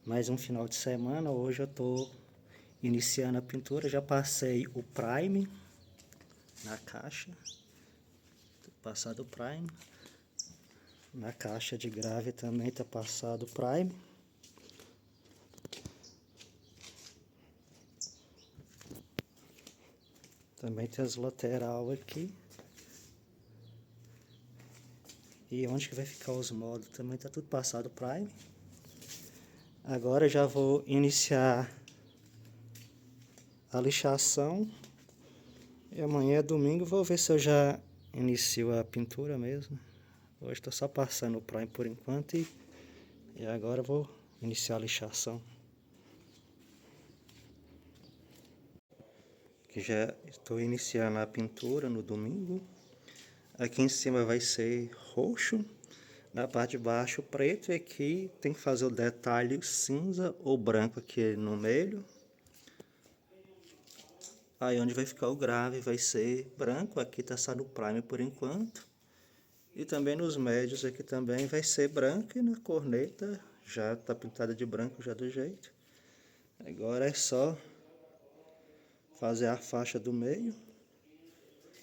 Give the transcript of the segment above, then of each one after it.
mais um final de semana. Hoje eu tô iniciando a pintura. Já passei o prime na caixa. Passado o prime. Na caixa de grave também tá passado o prime. Também tem as lateral aqui. E onde que vai ficar os módulos também tá tudo passado o prime. Agora já vou iniciar a lixação. E amanhã é domingo, vou ver se eu já inicio a pintura mesmo. Hoje estou só passando o prime por enquanto e agora vou iniciar a lixação. Aqui já estou iniciando a pintura no domingo. Aqui em cima vai ser roxo, na parte de baixo preto, e aqui tem que fazer o detalhe cinza ou branco aqui no meio. Aí onde vai ficar o grave vai ser branco, aqui tá só no prime por enquanto. E também nos médios aqui também vai ser branco, e na corneta já tá pintada de branco já do jeito. Agora é só fazer a faixa do meio,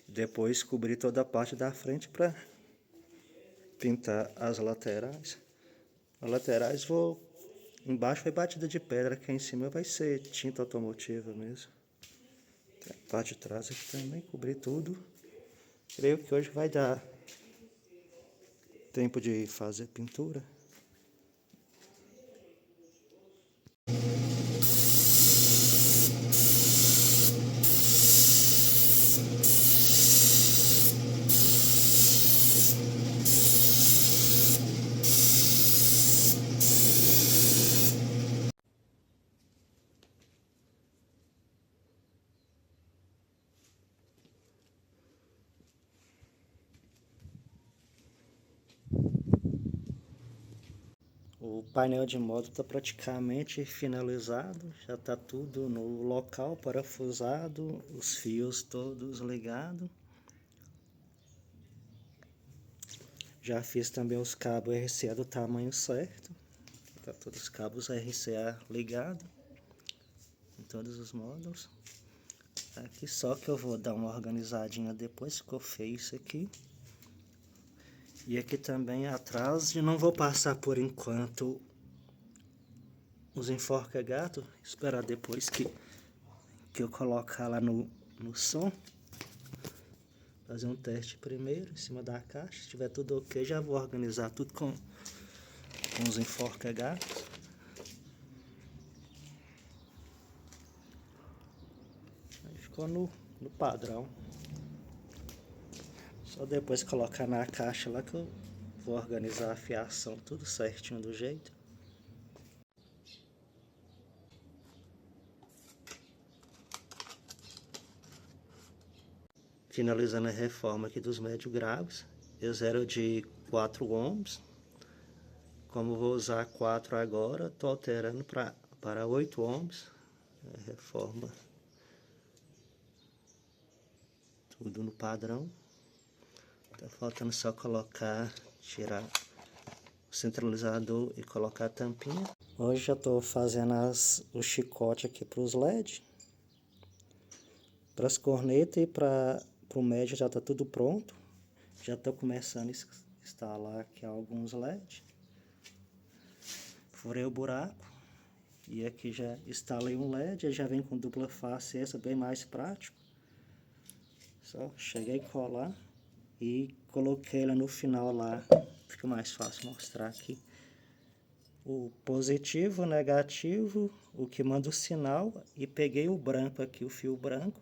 depois cobrir toda a parte da frente para pintar as laterais. As laterais embaixo vai batida de pedra, aqui em cima vai ser tinta automotiva mesmo. A parte de trás aqui também, cobrir tudo. Creio que hoje vai dar tempo de fazer pintura. O painel de modo está praticamente finalizado, já está tudo no local, parafusado, os fios todos ligados. Já fiz também os cabos RCA do tamanho certo, tá todos os cabos RCA ligados em todos os módulos. Aqui só que eu vou dar uma organizadinha depois, ficou feio isso aqui. E aqui também atrás, e não vou passar por enquanto os enforca-gato, esperar depois que eu colocar lá no som. Fazer um teste primeiro em cima da caixa, se tiver tudo ok, já vou organizar tudo com os enforca-gatos. Aí ficou no padrão. Só depois colocar na caixa lá que eu vou organizar a fiação tudo certinho do jeito. Finalizando a reforma aqui dos médios graves. Eu zero de 4 ohms. Como vou usar 4 agora, estou alterando para 8 ohms. A reforma tudo no padrão. Tá faltando só tirar o centralizador e colocar a tampinha. Hoje já estou fazendo o chicote aqui para os LED. Para as cornetas e para o médio já está tudo pronto. Já estou começando a instalar aqui alguns LED. Furei o buraco. E aqui já instalei um LED, ele já vem com dupla face, essa bem mais prático. Só cheguei a colar e coloquei ela no final lá, fica mais fácil mostrar aqui. O positivo, o negativo, o que manda o sinal, e peguei o branco aqui, o fio branco,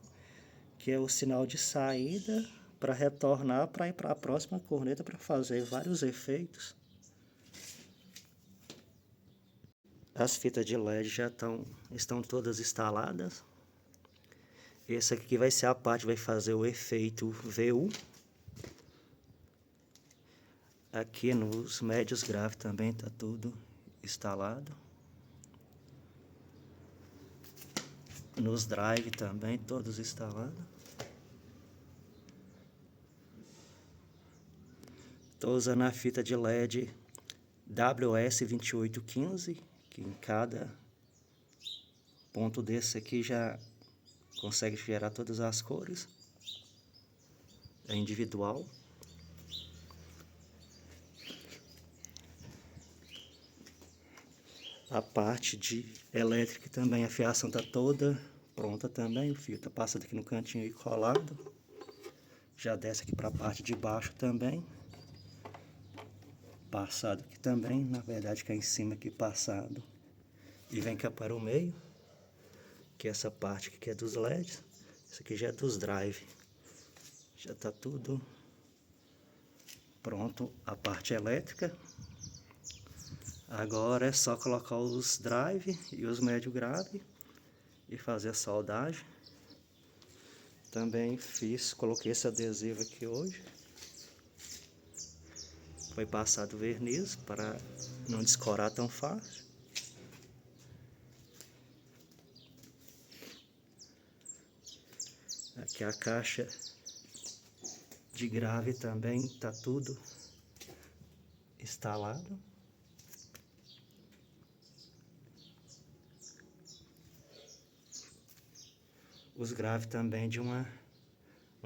que é o sinal de saída para retornar para ir para a próxima corneta para fazer vários efeitos. As fitas de LED já estão todas instaladas. Esse aqui vai ser a parte que vai fazer o efeito VU. Aqui nos médios graves também está tudo instalado. Nos drive também todos instalados. Estou usando a fita de LED WS2815, que em cada ponto desse aqui já consegue gerar todas as cores. É individual. A parte de elétrica também, a fiação está toda pronta também. O fio está passando aqui no cantinho e colado. Já desce aqui para a parte de baixo também. Passado aqui também, na verdade que é em cima aqui passado. E vem cá para o meio. Que é essa parte aqui que é dos LEDs. Isso aqui já é dos drive. Já está tudo pronto a parte elétrica. Agora é só colocar os drive e os médio grave e fazer a soldagem. Também coloquei esse adesivo aqui hoje. Foi passado verniz para não descorar tão fácil. Aqui a caixa de grave também está tudo instalado. Os graves também de uma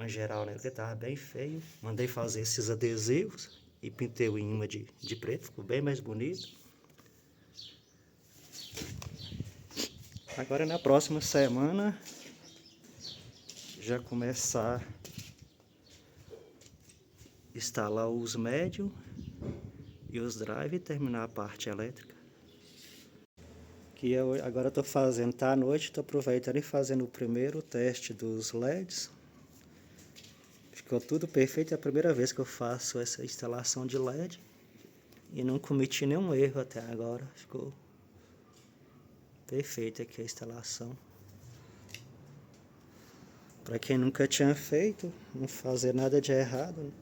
geral, né? Porque tava bem feio. Mandei fazer esses adesivos e pintei o imã de preto. Ficou bem mais bonito. Agora na próxima semana já começar a instalar os médios e os drive e terminar a parte elétrica. Que agora eu tô fazendo, tá à noite, tô aproveitando e fazendo o primeiro teste dos LEDs. Ficou tudo perfeito, é a primeira vez que eu faço essa instalação de LED e não cometi nenhum erro até agora. Ficou perfeito aqui a instalação. Para quem nunca tinha feito, não fazer nada de errado.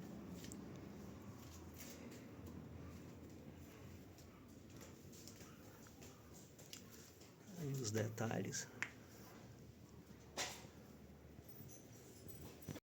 Aí os detalhes.